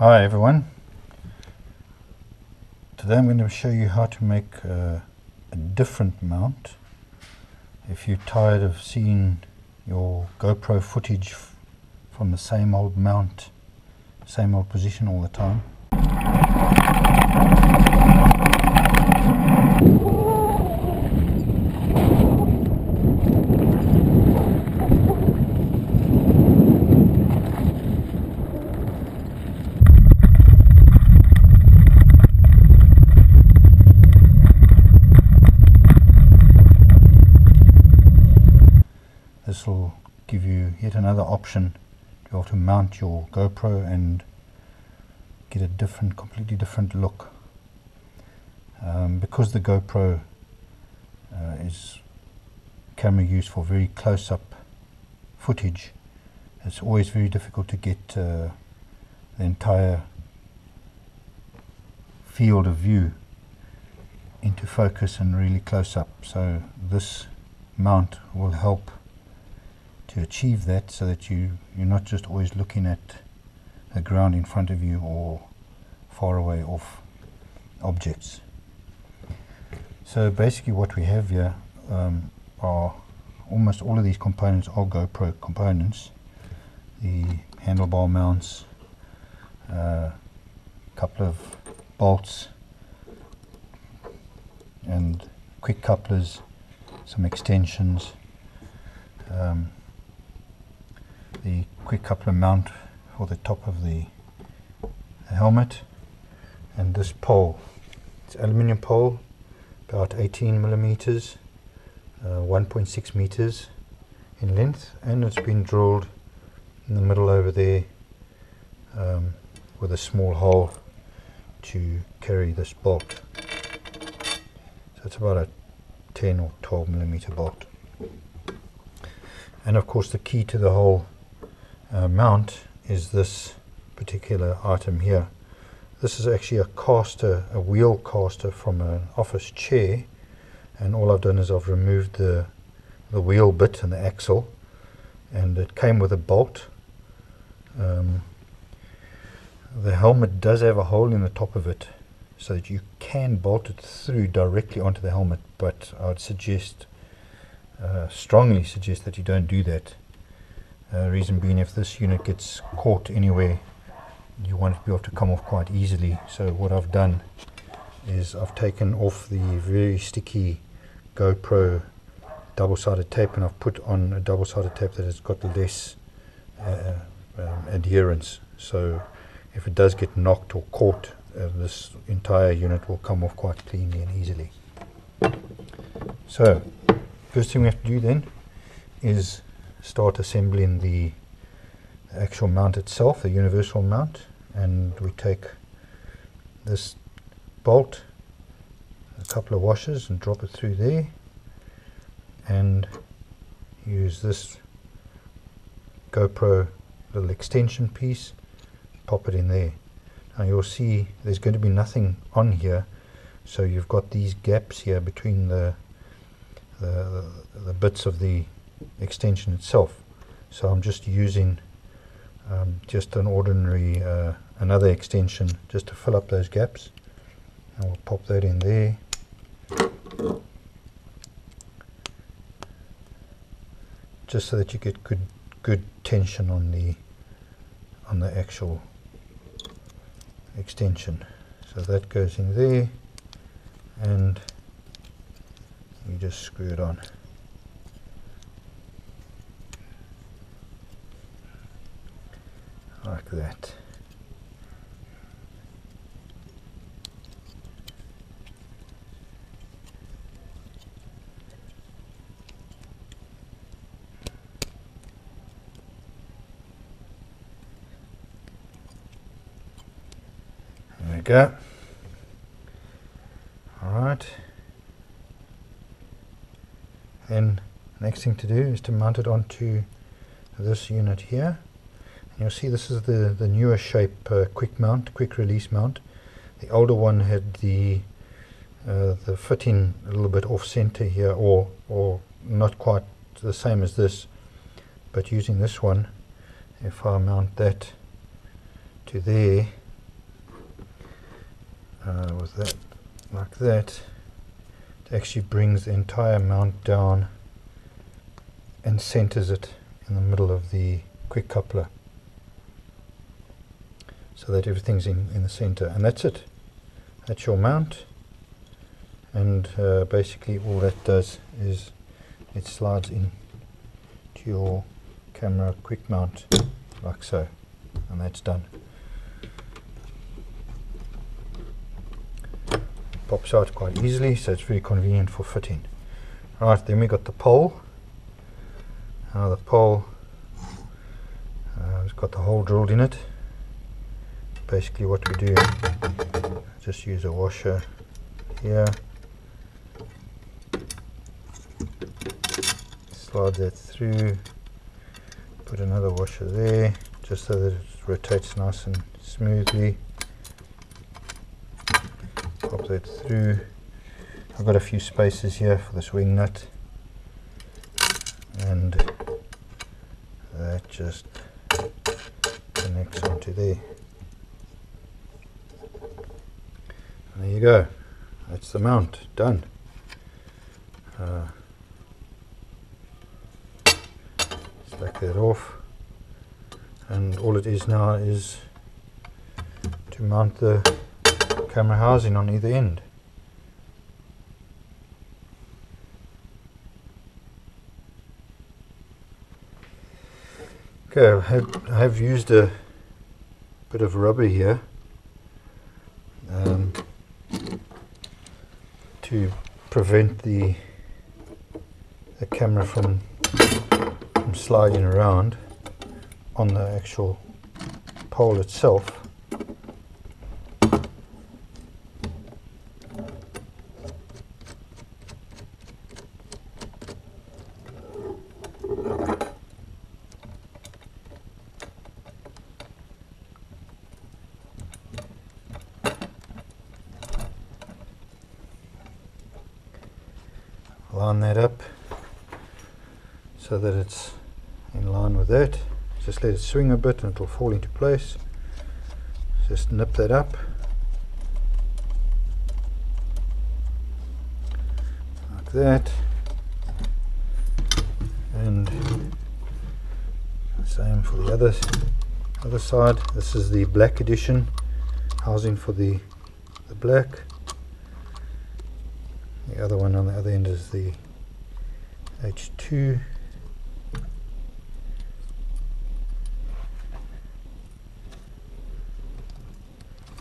Hi everyone, today I'm going to show you how to make a different mount. If you're tired of seeing your GoPro footage from the same old mount, same old position all the time, this will give you yet another option to be able to mount your GoPro and get a completely different look. Because the GoPro is camera used for very close-up footage, it's always very difficult to get the entire field of view into focus and really close up. So this mount will help to achieve that, so that you're not just always looking at the ground in front of you or far away off objects. So basically what we have here are almost all of these components are GoPro components. The handlebar mounts, a couple of bolts and quick couplers, some extensions, the quick coupler mount for the top of the helmet, and this pole. It's aluminium pole, about 18 millimeters, 1.6 meters in length, and it's been drilled in the middle over there with a small hole to carry this bolt. So it's about a 10 or 12 millimeter bolt. And of course the key to the whole mount is this particular item here. This is actually a caster, a wheel caster from an office chair, and all I've done is I've removed the wheel bit and the axle, and it came with a bolt. The helmet does have a hole in the top of it so that you can bolt it through directly onto the helmet, but I would suggest, strongly suggest, that you don't do that. Reason being, if this unit gets caught anywhere, you want it to be able to come off quite easily. So what I've done is I've taken off the very sticky GoPro double-sided tape, and I've put on a double-sided tape that has got less adherence. So if it does get knocked or caught, this entire unit will come off quite cleanly and easily. So first thing we have to do then is start assembling the actual mount itself, the universal mount. And we take this bolt, a couple of washers, and drop it through there, and use this GoPro little extension piece, pop it in there. Now you'll see there's going to be nothing on here, so you've got these gaps here between the bits of the extension itself. So I'm just using just an ordinary another extension just to fill up those gaps, and we'll pop that in there. Just so that you get good tension on the actual extension. So that goes in there, and you just screw it on. Like that. There we go. Alright. Then next thing to do is to mount it onto this unit here. You'll see this is the newer shape quick release mount. The older one had the fitting a little bit off center here, or not quite the same as this, but using this one, if I mount that to there, with that, like that, it actually brings the entire mount down and centers it in the middle of the quick coupler, so that everything's in the center, and that's it. That's your mount, and basically all that does is it slides in to your camera quick mount like so, and that's done. Pops out quite easily, so it's very convenient for fitting. Right, then we got the pole. Now the pole has got the hole drilled in it. Basically what we do, just use a washer here, slide that through, put another washer there, just so that it rotates nice and smoothly. Pop that through. I've got a few spaces here for this wing nut, and that just connects onto there. And there you go. That's the mount done. Slack that off, and all it is now is to mount the camera housing on either end. Okay, I have used a bit of rubber here to prevent the camera from sliding around on the actual pole itself. Line that up so that it's in line with that. Just let it swing a bit and it will fall into place. Just nip that up. Like that. And same for the other side. This is the black edition housing for the black. The other one on the other end is the H2.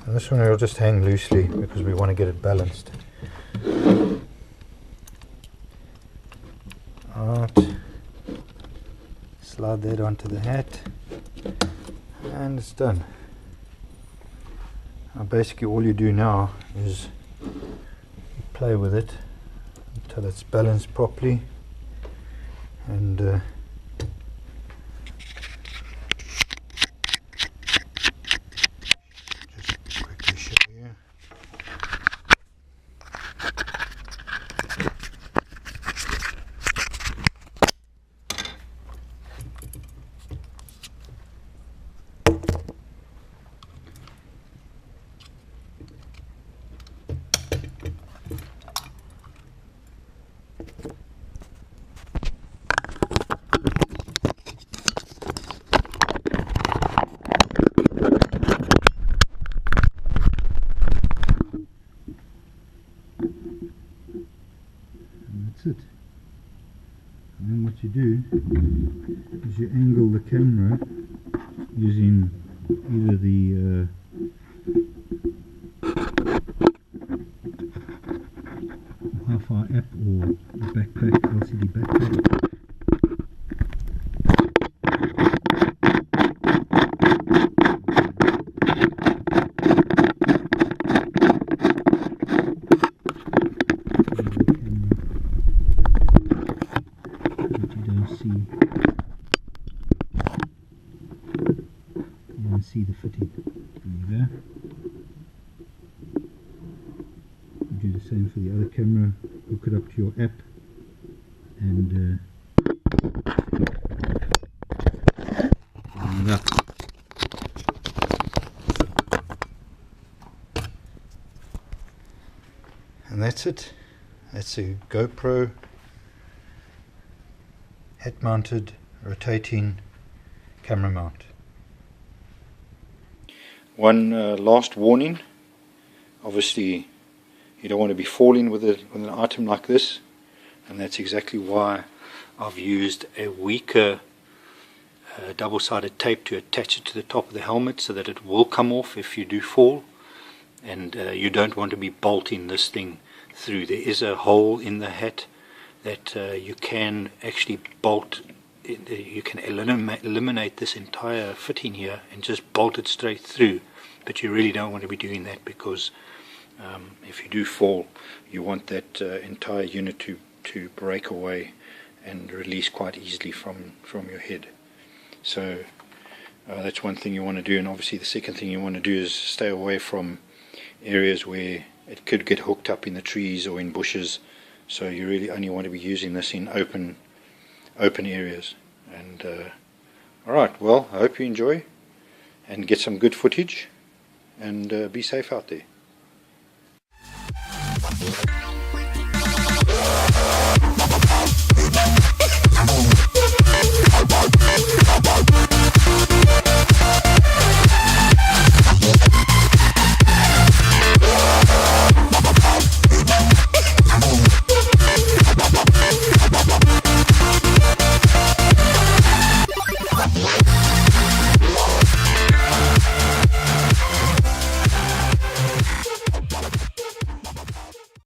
And this one will just hang loosely because we want to get it balanced. Alright, slide that onto the hat, and it's done. Now basically all you do now is play with it until it's balanced properly, and just quickly show you. It. And then what you do is you angle the camera using either the Hi-Fi app or the backpack, LCD backpack. See the fitting. There you go. You do the same for the other camera. Hook it up to your app and line it up. And that's it. That's a GoPro hat mounted rotating camera mount. One last warning, obviously you don't want to be falling with an item like this, and that's exactly why I've used a weaker double-sided tape to attach it to the top of the helmet so that it will come off if you do fall. And you don't want to be bolting this thing through. There is a hole in the hat that you can actually bolt. You can eliminate this entire fitting here and just bolt it straight through, but you really don't want to be doing that, because if you do fall, you want that entire unit to break away and release quite easily from your head. So that's one thing you want to do. And obviously the second thing you want to do is stay away from areas where it could get hooked up in the trees or in bushes. So you really only want to be using this in open areas. And alright, well, I hope you enjoy and get some good footage, and be safe out there.